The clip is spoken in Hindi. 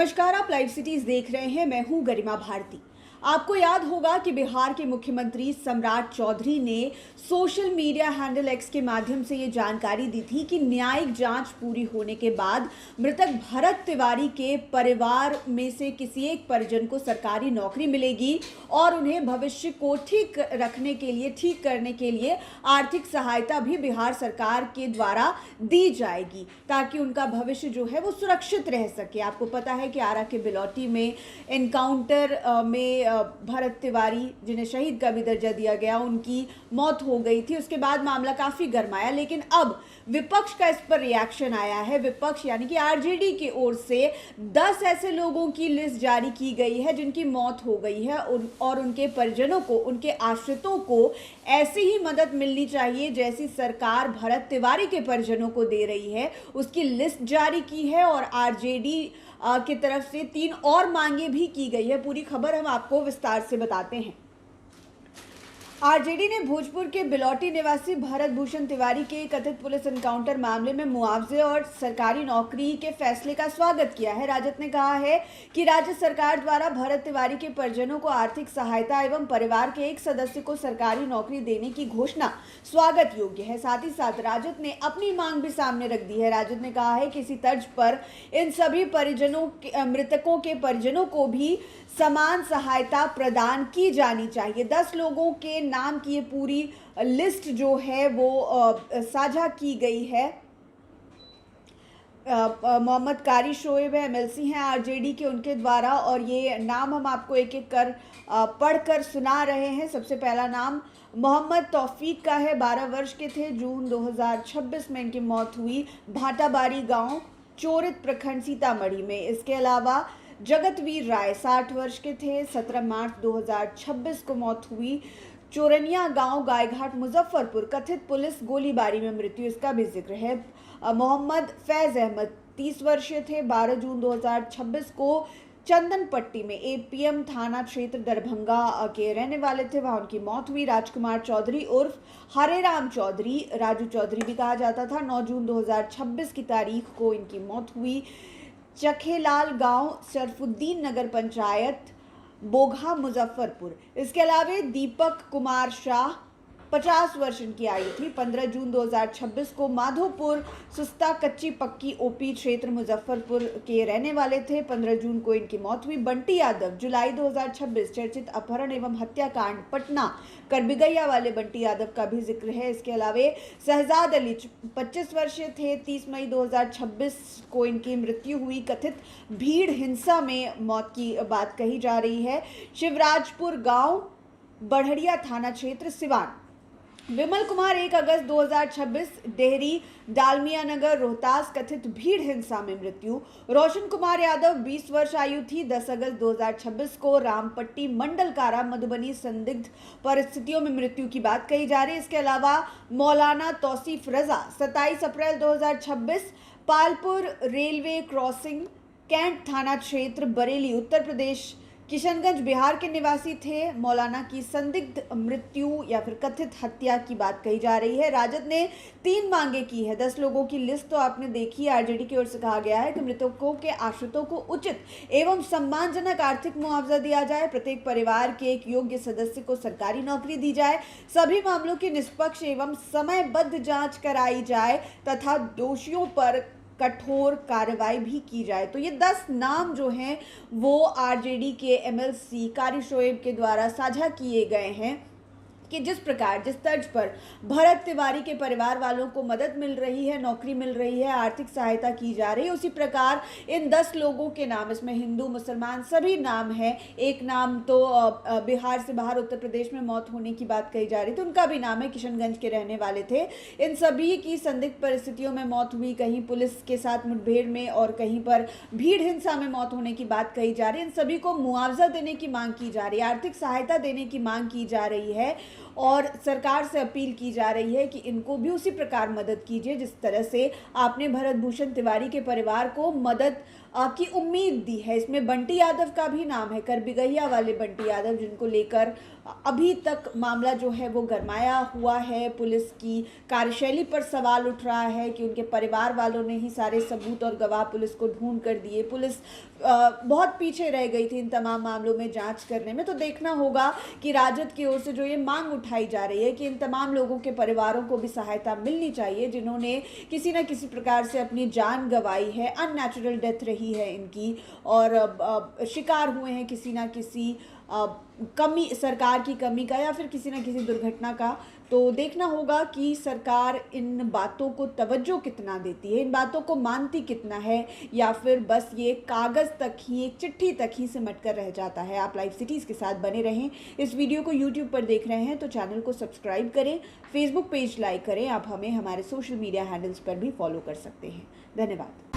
नमस्कार, आप लाइव सिटीज देख रहे हैं। मैं हूं गरिमा भारती। आपको याद होगा कि बिहार के मुख्यमंत्री सम्राट चौधरी ने सोशल मीडिया हैंडल एक्स के माध्यम से ये जानकारी दी थी कि न्यायिक जांच पूरी होने के बाद मृतक भरत तिवारी के परिवार में से किसी एक परिजन को सरकारी नौकरी मिलेगी और उन्हें भविष्य को ठीक रखने के लिए, ठीक करने के लिए आर्थिक सहायता भी बिहार सरकार के द्वारा दी जाएगी ताकि उनका भविष्य जो है वो सुरक्षित रह सके। आपको पता है कि आरा के बिलौटी में एनकाउंटर में भरत तिवारी, जिन्हें शहीद का भी दर्जा दिया गया, उनकी मौत हो गई थी। उसके बाद मामला काफी गरमाया, लेकिन अब विपक्ष का इस पर रिएक्शन आया है। विपक्ष यानी कि आरजेडी की ओर से 10 ऐसे लोगों की लिस्ट जारी की गई है जिनकी मौत हो गई है और उनके परिजनों को, उनके आश्रितों को ऐसी ही मदद मिलनी चाहिए जैसी सरकार भरत तिवारी के परिजनों को दे रही है। उसकी लिस्ट जारी की है और आरजेडी की तरफ से 3 और मांगे भी की गई है। पूरी खबर हम आपको विस्तार से बताते हैं। आरजेडी ने भोजपुर के बिलौटी निवासी भरत भूषण तिवारी के कथित पुलिस एनकाउंटर मामले में मुआवजे और सरकारी नौकरी के फैसले का स्वागत किया है। राजद ने कहा है कि राज्य सरकार द्वारा भरत तिवारी के परिजनों को आर्थिक सहायता एवं परिवार के एक सदस्य को सरकारी नौकरी देने की घोषणा स्वागत योग्य है। साथ ही साथ राजद ने अपनी मांग भी सामने रख दी है। राजद ने कहा है कि इसी तर्ज पर इन सभी मृतकों के परिजनों को भी समान सहायता प्रदान की जानी चाहिए। 10 लोगों के नाम की ये पूरी लिस्ट जो है वो साझा की गई है। मोहम्मद कारी शोएब है, एमएलसी हैं आरजेडी के, उनके द्वारा, और ये नाम हम आपको एक एक कर पढ़कर सुना रहे हैं। सबसे पहला नाम मोहम्मद तौफीक का है। 12 वर्ष के थे। जून 2026 में इनकी मौत हुई भाटाबारी गांव, चोरित प्रखंड, सीतामढ़ी में। इसके अलावा जगतवीर राय 60 वर्ष के थे। 17 मार्च 2026 को मौत हुई। चोरनिया गांव, गायघाट, मुजफ्फरपुर, कथित पुलिस गोलीबारी में मृत्यु, इसका भी जिक्र है। मोहम्मद फैज अहमद 30 वर्षीय थे। 12 जून 2026 को चंदनपट्टी में, एपीएम थाना क्षेत्र, दरभंगा के रहने वाले थे, वहां उनकी मौत हुई। राजकुमार चौधरी उर्फ हरेराम चौधरी, राजू चौधरी भी कहा जाता था, 9 जून 2026 की तारीख को इनकी मौत हुई। चखेलाल गांव, शरफुद्दीन नगर पंचायत, बोघा, मुजफ्फरपुर। इसके अलावा दीपक कुमार शाह 50 वर्ष इनकी आयु थी। 15 जून 2026 को माधोपुर, सुस्ता, कच्ची पक्की, ओपी क्षेत्र, मुजफ्फरपुर के रहने वाले थे। 15 जून को इनकी मौत हुई। बंटी यादव, जुलाई 2026, चर्चित अपहरण एवं हत्याकांड, पटना, करबिगैया वाले बंटी यादव का भी जिक्र है। इसके अलावा शहजाद अली 25 वर्षीय थे। 30 मई 2026 को इनकी मृत्यु हुई। कथित भीड़ हिंसा में मौत की बात कही जा रही है। शिवराजपुर गांव, बढ़िया थाना क्षेत्र, सिवान। विमल कुमार 1 अगस्त 2026, डेहरी, डालमिया नगर, रोहतास, कथित भीड़ हिंसा में मृत्यु। रोशन कुमार यादव 20 वर्ष आयु थी। 10 अगस्त 2026 को रामपट्टी मंडल कारा, मधुबनी, संदिग्ध परिस्थितियों में मृत्यु की बात कही जा रही है। इसके अलावा मौलाना तौसीफ रजा 27 अप्रैल 2026, पालपुर रेलवे क्रॉसिंग, कैंट थाना क्षेत्र, बरेली, उत्तर प्रदेश। किशनगंज बिहार के निवासी थे। मौलाना की संदिग्ध मृत्यु या फिर कथित हत्या की बात कही जा रही है। राजद ने 3 मांगे की है। 10 लोगों की लिस्ट तो आपने देखी। आरजेडी की ओर से कहा गया है कि मृतकों के आश्रितों को उचित एवं सम्मानजनक आर्थिक मुआवजा दिया जाए। प्रत्येक परिवार के एक योग्य सदस्य को सरकारी नौकरी दी जाए। सभी मामलों की निष्पक्ष एवं समयबद्ध जांच कराई जाए तथा दोषियों पर कठोर कार्रवाई भी की जाए। तो ये 10 नाम जो हैं वो आरजेडी के एमएलसी कारी शोएब के द्वारा साझा किए गए हैं कि जिस प्रकार, जिस तर्ज पर भरत तिवारी के परिवार वालों को मदद मिल रही है, नौकरी मिल रही है, आर्थिक सहायता की जा रही है, उसी प्रकार इन 10 लोगों के नाम, इसमें हिंदू मुसलमान सभी नाम हैं। एक नाम तो बिहार से बाहर उत्तर प्रदेश में मौत होने की बात कही जा रही थी, उनका भी नाम है, किशनगंज के रहने वाले थे। इन सभी की संदिग्ध परिस्थितियों में मौत हुई, कहीं पुलिस के साथ मुठभेड़ में और कहीं पर भीड़ हिंसा में मौत होने की बात कही जा रही है। इन सभी को मुआवजा देने की मांग की जा रही है, आर्थिक सहायता देने की मांग की जा रही है और सरकार से अपील की जा रही है कि इनको भी उसी प्रकार मदद कीजिए जिस तरह से आपने भरत भूषण तिवारी के परिवार को मदद की उम्मीद दी है। इसमें बंटी यादव का भी नाम है, करबिगहिया वाले बंटी यादव, जिनको लेकर अभी तक मामला जो है वो गरमाया हुआ है। पुलिस की कार्यशैली पर सवाल उठ रहा है कि उनके परिवार वालों ने ही सारे सबूत और गवाह पुलिस को ढूंढ कर दिए। पुलिस बहुत पीछे रह गई थी इन तमाम मामलों में जांच करने में। तो देखना होगा कि राजद की ओर से जो ये मांग उठाई जा रही है कि इन तमाम लोगों के परिवारों को भी सहायता मिलनी चाहिए जिन्होंने किसी न किसी प्रकार से अपनी जान गंवाई है, अननेचुरल डेथ रही है इनकी, और शिकार हुए हैं किसी ना किसी कमी, सरकार की कमी का या फिर किसी न किसी दुर्घटना का। तो देखना होगा कि सरकार इन बातों को तवज्जो कितना देती है, इन बातों को मानती कितना है, या फिर बस ये कागज़ तक ही, एक चिट्ठी तक ही सिमट कर रह जाता है। आप लाइव सिटीज़ के साथ बने रहें। इस वीडियो को यूट्यूब पर देख रहे हैं तो चैनल को सब्सक्राइब करें, फेसबुक पेज लाइक करें। आप हमें हमारे सोशल मीडिया हैंडल्स पर भी फॉलो कर सकते हैं। धन्यवाद।